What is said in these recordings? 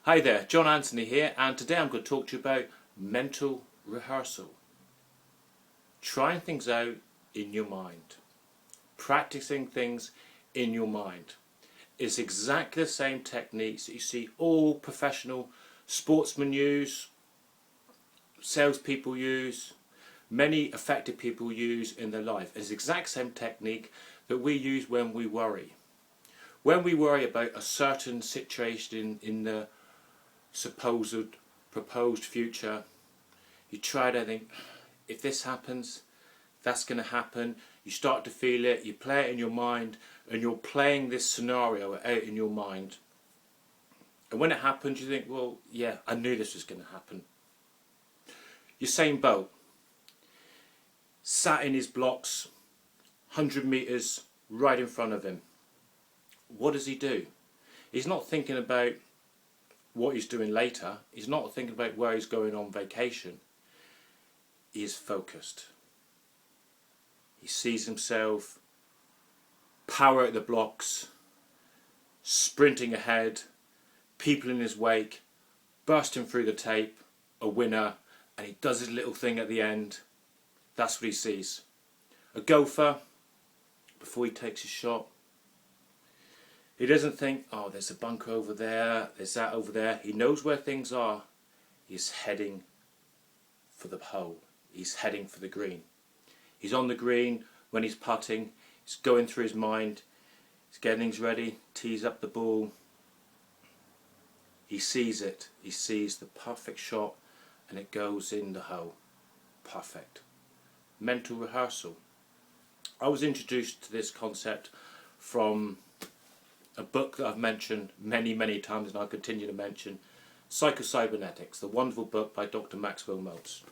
Hi there, John Anthony here, and today I'm going to talk to you about mental rehearsal. Trying things out in your mind. Practicing things in your mind. It's exactly the same techniques that you see all professional sportsmen use, salespeople use, many effective people use in their life. It's the exact same technique that we use when we worry. When we worry about a certain situation in the supposed proposed future, you try to think, if this happens, that's going to happen. You start to feel it, you play it in your mind, and you're playing this scenario out in your mind. And when it happens, you think, well, yeah, I knew this was going to happen. Usain Bolt sat in his blocks, 100 metres right in front of him. What does he do? He's not thinking about what he's doing later. He's not thinking about where he's going on vacation. He is focused. He sees himself power at the blocks, sprinting ahead, people in his wake, bursting through the tape, a winner, and he does his little thing at the end. That's what he sees. A golfer, before he takes his shot, he doesn't think, oh, there's a bunker over there, there's that over there. He knows where things are. He's heading for the hole. He's heading for the green. He's on the green when he's putting. He's going through his mind. He's getting things ready, tees up the ball. He sees it. He sees the perfect shot and it goes in the hole. Perfect. Mental rehearsal. I was introduced to this concept from a book that I've mentioned many times and I'll continue to mention, Psycho-Cybernetics, the wonderful book by Dr. Maxwell Maltz.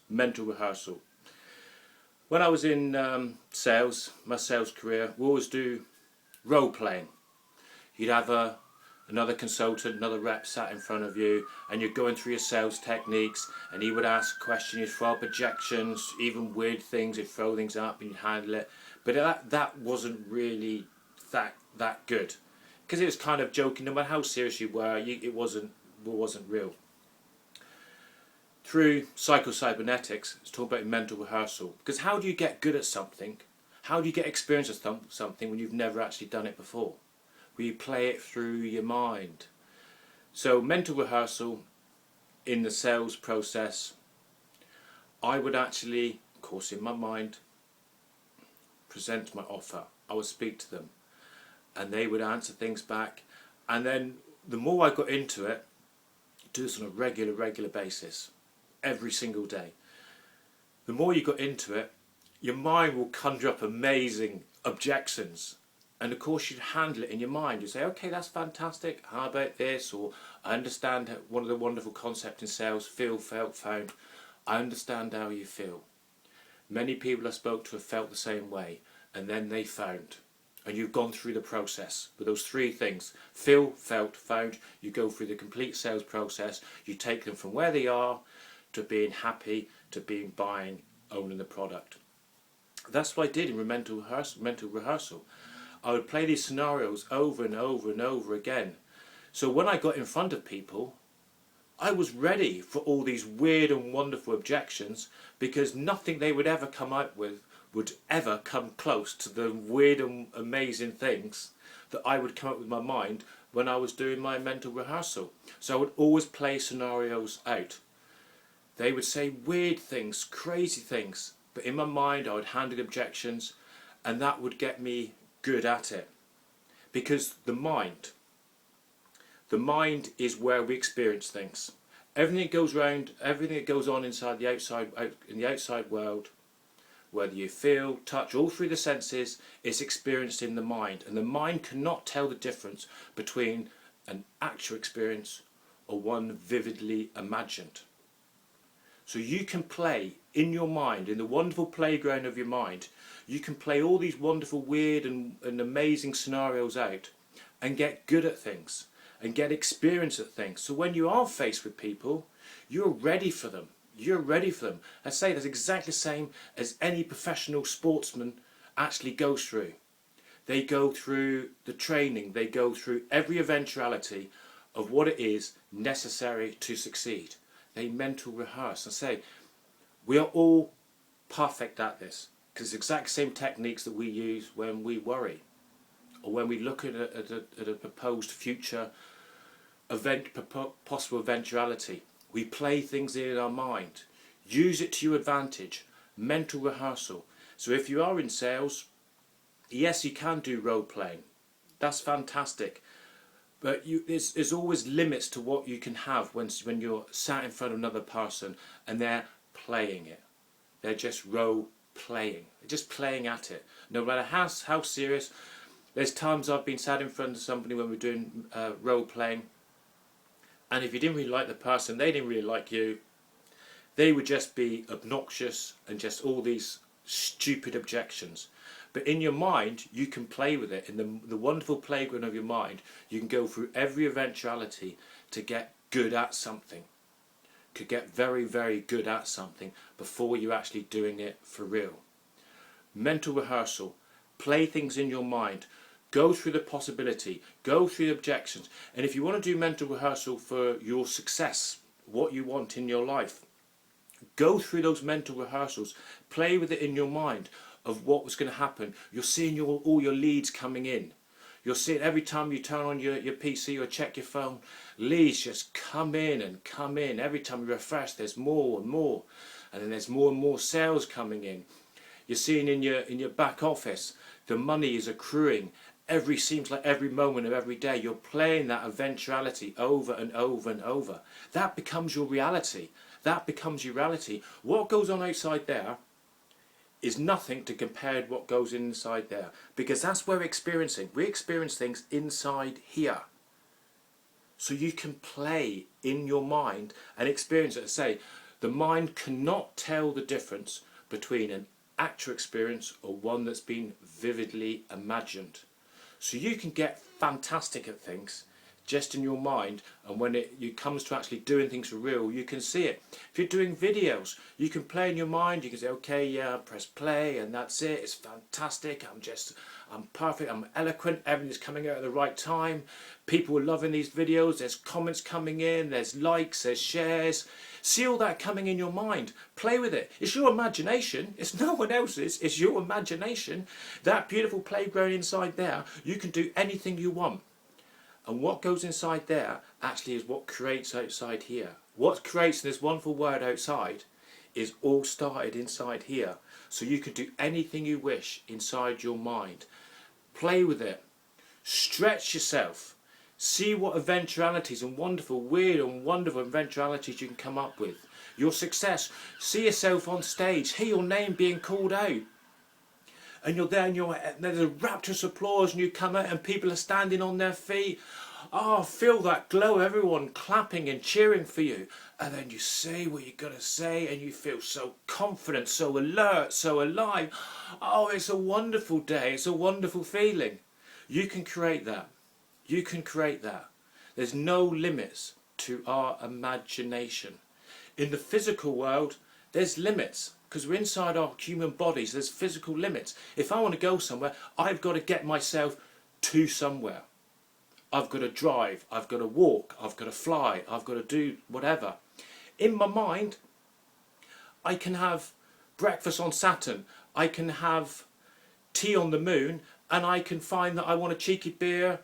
Mental rehearsal. When I was in sales, my sales career, we always do role playing. You'd have another consultant, another rep sat in front of you, and you're going through your sales techniques, and he would ask questions, you'd throw up objections, even weird things, you'd throw things up and you'd handle it. But that wasn't really that good, because it was kind of joking. No matter how serious you were, it wasn't real. Through Psycho-Cybernetics, it's talking about mental rehearsal. Because how do you get good at something? How do you get experience of something when you've never actually done it before? Well, you play it through your mind. So mental rehearsal in the sales process, I would actually, of course in my mind, present my offer. I would speak to them and they would answer things back, and then the more I got into it, do this on a regular basis, every single day. The more you got into it, your mind will conjure up amazing objections, and of course you'd handle it in your mind. You say, okay, that's fantastic, how about this? Or I understand one of the wonderful concepts in sales, feel, felt, found. I understand how you feel. Many people I spoke to have felt the same way, and then they found. And you've gone through the process with those three things: feel, felt, found. You go through the complete sales process. You take them from where they are to being happy, to being buying, owning the product. That's what I did in mental rehearsal. I would play these scenarios over and over again. So when I got in front of people, I was ready for all these weird and wonderful objections, because nothing they would ever come out with would ever come close to the weird and amazing things that I would come up with in my mind when I was doing my mental rehearsal. So I would always play scenarios out. They would say weird things, crazy things, but in my mind I would handle objections, and that would get me good at it. Because the mind is where we experience things. Everything that goes around, everything that goes on inside the outside, in the outside world, whether you feel, touch, all through the senses, is experienced in the mind. And the mind cannot tell the difference between an actual experience or one vividly imagined. So you can play in your mind, in the wonderful playground of your mind, you can play all these wonderful, weird and amazing scenarios out and get good at things and get experience at things. So when you are faced with people, you're ready for them. You're ready for them. I say that's exactly the same as any professional sportsman actually goes through. They go through the training, they go through every eventuality of what it is necessary to succeed. They mental rehearse and say, we are all perfect at this, because it's the exact same techniques that we use when we worry, or when we look at a proposed future event, possible eventuality. We play things in our mind. Use it to your advantage. Mental rehearsal. So if you are in sales, yes, you can do role playing. That's fantastic. But there's always limits to what you can have when you're sat in front of another person and they're playing it. They're just role playing. They're just playing at it. No matter how serious. There's times I've been sat in front of somebody when we're doing role playing, and if you didn't really like the person, they didn't really like you, they would just be obnoxious and just all these stupid objections. But in your mind, you can play with it. In the wonderful playground of your mind, you can go through every eventuality to get good at something. Could get very, very good at something before you're actually doing it for real. Mental rehearsal. Play things in your mind. Go through the possibility. Go through the objections. And if you want to do mental rehearsal for your success, what you want in your life, go through those mental rehearsals. Play with it in your mind of what was going to happen. You're seeing all your leads coming in. You're seeing every time you turn on your PC or check your phone, leads just come in and come in. Every time you refresh, there's more and more. And then there's more and more sales coming in. You're seeing in your back office, the money is accruing. Seems like every moment of every day, you're playing that eventuality over and over and over. That becomes your reality. That becomes your reality. What goes on outside there is nothing to compare to what goes inside there, because that's where we're experiencing. We experience things inside here. So you can play in your mind and experience it. Say, the mind cannot tell the difference between an actual experience or one that's been vividly imagined. So you can get fantastic at things just in your mind, and when it comes to actually doing things for real, you can see it. If you're doing videos, you can play in your mind. You can say, okay, yeah, press play and that's it. It's fantastic. I'm perfect. I'm eloquent. Everything's coming out at the right time. People are loving these videos. There's comments coming in. There's likes. There's shares. See all that coming in your mind. Play with it. It's your imagination. It's no one else's. It's your imagination. That beautiful playground inside there, you can do anything you want. And what goes inside there actually is what creates outside here. What creates this wonderful world outside is all started inside here. So you can do anything you wish inside your mind. Play with it. Stretch yourself. See what eventualities and wonderful, weird and wonderful eventualities you can come up with. Your success. See yourself on stage. Hear your name being called out. And you're there and there's a rapturous applause, and you come out and people are standing on their feet. Oh, feel that glow, everyone clapping and cheering for you. And then you say what you're going to say and you feel so confident, so alert, so alive. Oh, it's a wonderful day. It's a wonderful feeling. You can create that. You can create that. There's no limits to our imagination. In the physical world, there's limits. Because we're inside our human bodies, there's physical limits. If I want to go somewhere, I've got to get myself to somewhere. I've got to drive, I've got to walk, I've got to fly, I've got to do whatever. In my mind, I can have breakfast on Saturn, I can have tea on the moon, and I can find that I want a cheeky beer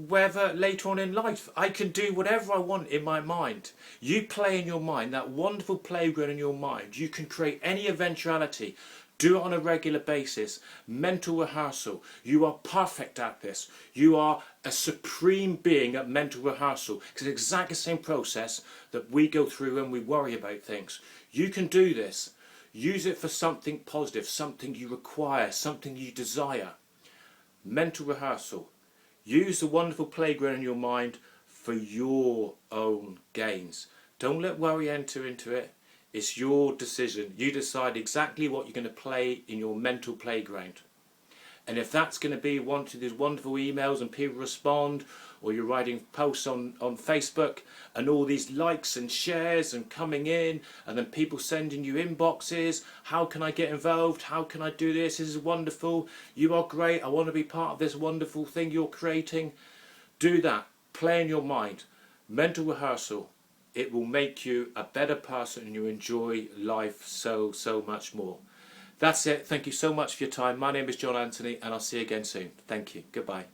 wherever later on in life. I can do whatever I want in my mind. You play in your mind, that wonderful playground in your mind. You can create any eventuality. Do it on a regular basis. Mental rehearsal. You are perfect at this. You are a supreme being at mental rehearsal. It's exactly the same process that we go through when we worry about things. You can do this. Use it for something positive, something you require, something you desire. Mental rehearsal. Use the wonderful playground in your mind for your own gains. Don't let worry enter into it. It's your decision. You decide exactly what you're going to play in your mental playground. And if that's going to be one of these wonderful emails and people respond, or you're writing posts on Facebook and all these likes and shares and coming in, and then people sending you inboxes, how can I get involved, how can I do this, this is wonderful, you are great, I want to be part of this wonderful thing you're creating. Do that. play in your mind. Mental rehearsal, it will make you a better person and you enjoy life so much more. That's it. Thank you so much for your time. My name is John Anthony and I'll see you again soon. Thank you. Goodbye.